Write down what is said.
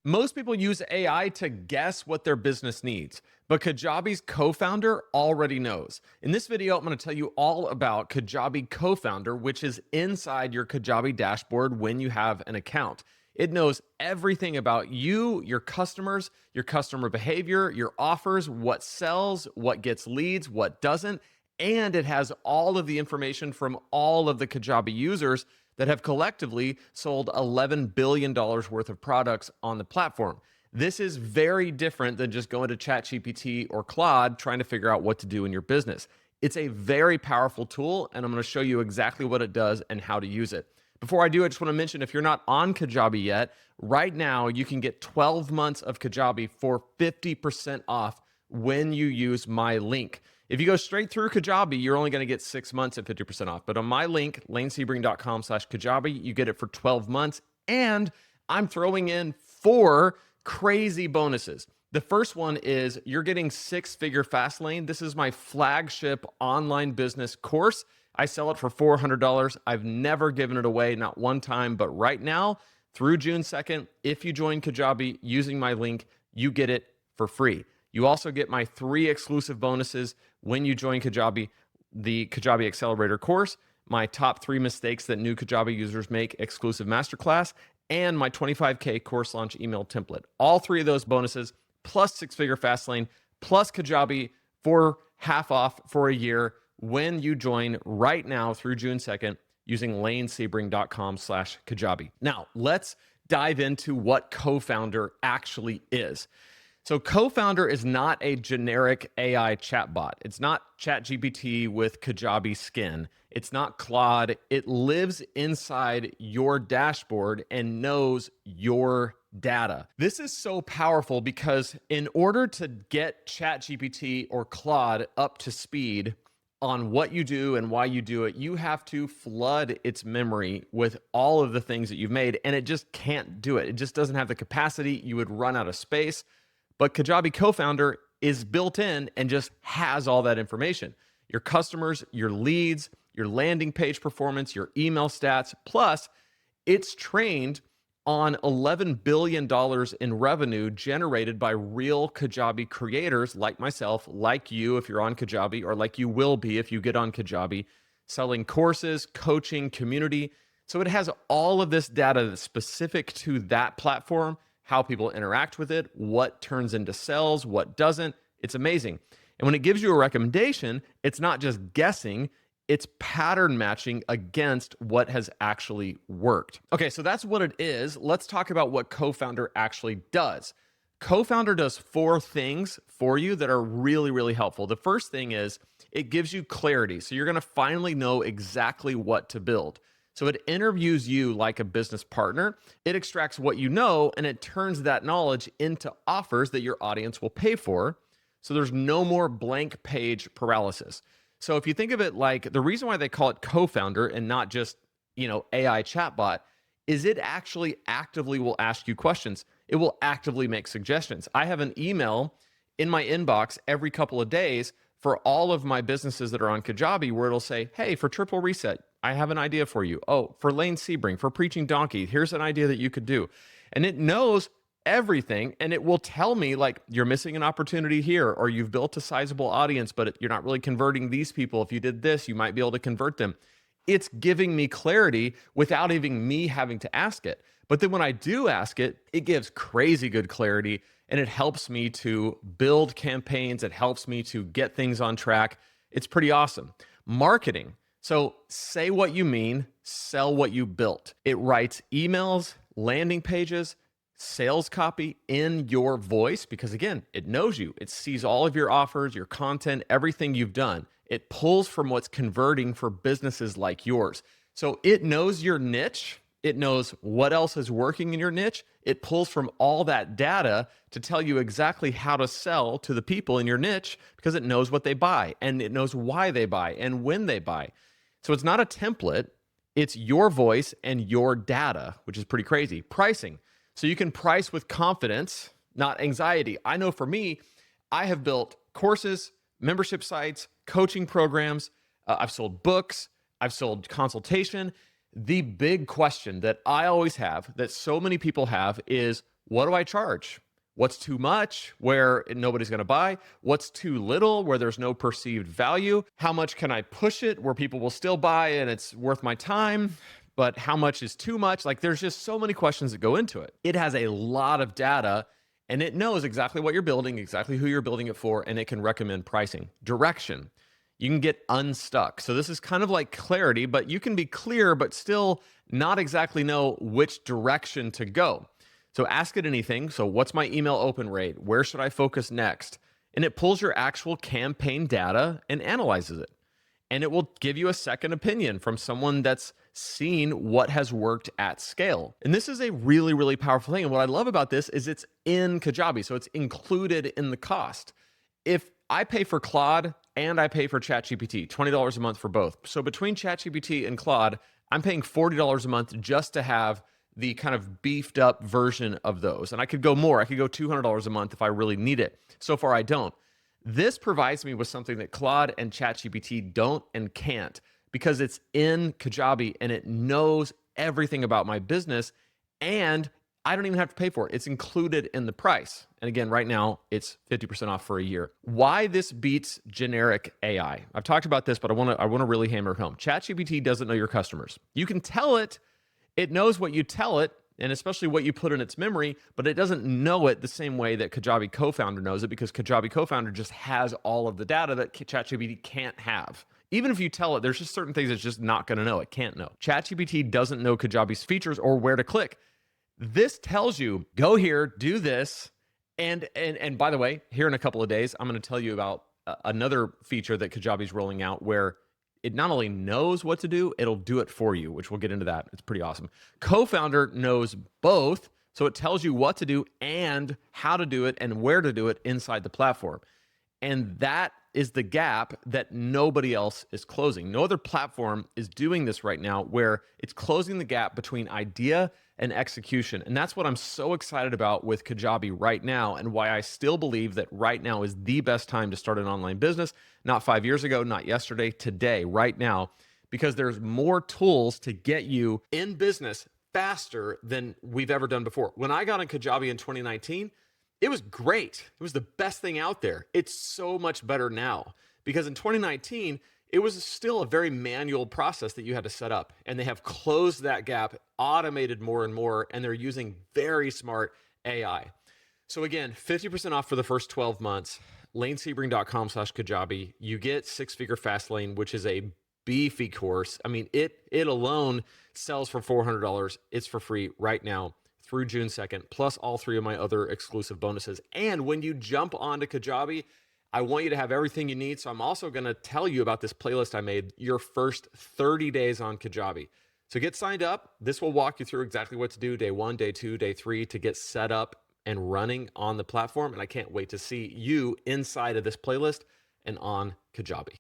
Most people use AI to guess what their business needs, but Kajabi's co-founder already knows. In this video, I'm going to tell you all about Kajabi Co-founder, which is inside your Kajabi dashboard when you have an account. It knows everything about you, your customers, your customer behavior, your offers, what sells, what gets leads, what doesn't, and it has all of the information from all of the Kajabi users that have collectively sold $11 billion worth of products on the platform. This is very different than just going to ChatGPT or Claude trying to figure out what to do in your business. It's a very powerful tool, and I'm going to show you exactly what it does and how to use it. Before I do, I just want to mention, if you're not on Kajabi yet, right now you can get 12 months of Kajabi for 50% off when you use my link. If you go straight through Kajabi, you're only going to get 6 months at 50% off. But on my link, lanesebring.com/Kajabi, you get it for 12 months. And I'm throwing in 4 crazy bonuses. The first one is you're getting 6-figure Fastlane. This is my flagship online business course. I sell it for $400. I've never given it away, not one time. But right now, through June 2nd, if you join Kajabi using my link, you get it for free. You also get my 3 exclusive bonuses when you join Kajabi, the Kajabi Accelerator course, my top 3 mistakes that new Kajabi users make exclusive masterclass, and my 25K course launch email template. All 3 of those bonuses, plus 6-figure Fastlane, plus Kajabi for half off for a year when you join right now through June 2nd using lanesebring.com/Kajabi. Now, let's dive into what Co-founder actually is. So Co-founder is not a generic AI chatbot. It's not ChatGPT with Kajabi skin. It's not Claude. It lives inside your dashboard and knows your data. This is so powerful because in order to get ChatGPT or Claude up to speed on what you do and why you do it, you have to flood its memory with all of the things that you've made, and it just can't do it. It just doesn't have the capacity. You would run out of space. But Kajabi Co-founder is built in and just has all that information. Your customers, your leads, your landing page performance, your email stats, plus it's trained on $11 billion in revenue generated by real Kajabi creators like myself, like you if you're on Kajabi, or like you will be if you get on Kajabi, selling courses, coaching, community. So it has all of this data that's specific to that platform, how people interact with it, what turns into sales, what doesn't. It's amazing. And when it gives you a recommendation, it's not just guessing, it's pattern matching against what has actually worked. Okay, so that's what it is. Let's talk about what Co-founder actually does. Co-founder does 4 things for you that are really, really helpful. The first thing is it gives you clarity. So you're going to finally know exactly what to build. So it interviews you like a business partner. It extracts what you know, and it turns that knowledge into offers that your audience will pay for. So there's no more blank page paralysis. So if you think of it like, the reason why they call it Co-founder and not just, AI chatbot is it actually actively will ask you questions. It will actively make suggestions. I have an email in my inbox every couple of days for all of my businesses that are on Kajabi where it'll say, hey, for Triple Reset, I have an idea for you. Oh, for Lane Sebring, for Preaching Donkey, here's an idea that you could do. And it knows everything, and it will tell me like, you're missing an opportunity here, or you've built a sizable audience, but you're not really converting these people. If you did this, you might be able to convert them. It's giving me clarity without even me having to ask it. But then when I do ask it, it gives crazy good clarity, and it helps me to build campaigns. It helps me to get things on track. It's pretty awesome. Marketing. So say what you mean, sell what you built. It writes emails, landing pages, sales copy in your voice because, again, it knows you. It sees all of your offers, your content, everything you've done. It pulls from what's converting for businesses like yours. So it knows your niche. It knows what else is working in your niche. It pulls from all that data to tell you exactly how to sell to the people in your niche because it knows what they buy, and it knows why they buy and when they buy. So it's not a template. It's your voice and your data, which is pretty crazy. Pricing. So you can price with confidence, not anxiety. I know for me, I have built courses, membership sites, coaching programs. I've sold books. I've sold consultation. The big question that I always have, that so many people have, is What do I charge? What's too much where nobody's going to buy? What's too little where there's no perceived value? How much can I push it where people will still buy and it's worth my time? But how much is too much? Like, there's just so many questions that go into it. It has a lot of data and it knows exactly what you're building, exactly who you're building it for, and it can recommend pricing. Direction. You can get unstuck. So this is kind of like clarity, but you can be clear, but still not exactly know which direction to go. So ask it anything. So what's my email open rate? Where should I focus next? And it pulls your actual campaign data and analyzes it. And it will give you a second opinion from someone that's seen what has worked at scale. And this is a really, really powerful thing. And what I love about this is it's in Kajabi. So it's included in the cost. If I pay for Claude and I pay for ChatGPT, $20 a month for both. So between ChatGPT and Claude, I'm paying $40 a month just to have the kind of beefed up version of those. And I could go more. I could go $200 a month if I really need it. So far, I don't. This provides me with something that Claude and ChatGPT don't and can't, because it's in Kajabi and it knows everything about my business, and I don't even have to pay for it. It's included in the price. And again, right now it's 50% off for a year. Why this beats generic AI? I've talked about this, but I want to really hammer it home. ChatGPT doesn't know your customers. You can tell it, it knows what you tell it, and especially what you put in its memory, but it doesn't know it the same way that Kajabi Cofounder knows it, because Kajabi Cofounder just has all of the data that ChatGPT can't have. Even if you tell it, there's just certain things it's just not going to know. It can't know. ChatGPT doesn't know Kajabi's features or where to click. This tells you, go here, do this. And by the way, here in a couple of days, I'm going to tell you about another feature that Kajabi's rolling out where it not only knows what to do, it'll do it for you, which we'll get into that. It's pretty awesome. Cofounder knows both, so it tells you what to do and how to do it and where to do it inside the platform. And that is the gap that nobody else is closing. No other platform is doing this right now, where it's closing the gap between idea and execution. And that's what I'm so excited about with Kajabi right now, and why I still believe that right now is the best time to start an online business. Not 5 years ago, not yesterday, today, right now, because there's more tools to get you in business faster than we've ever done before. When I got on Kajabi in 2019, it was great. It was the best thing out there. It's so much better now, because in 2019, it was still a very manual process that you had to set up, and they have closed that gap, automated more and more, and they're using very smart AI. So again, 50% off for the first 12 months, lanesebring.com/Kajabi. You get six-figure fast lane, which is a beefy course. I mean, it alone sells for $400. It's for free right now through June 2nd, plus all 3 of my other exclusive bonuses. And when you jump onto Kajabi, I want you to have everything you need. So I'm also going to tell you about this playlist I made, your first 30 days on Kajabi. So get signed up. This will walk you through exactly what to do day 1, day 2, day 3 to get set up and running on the platform. And I can't wait to see you inside of this playlist and on Kajabi.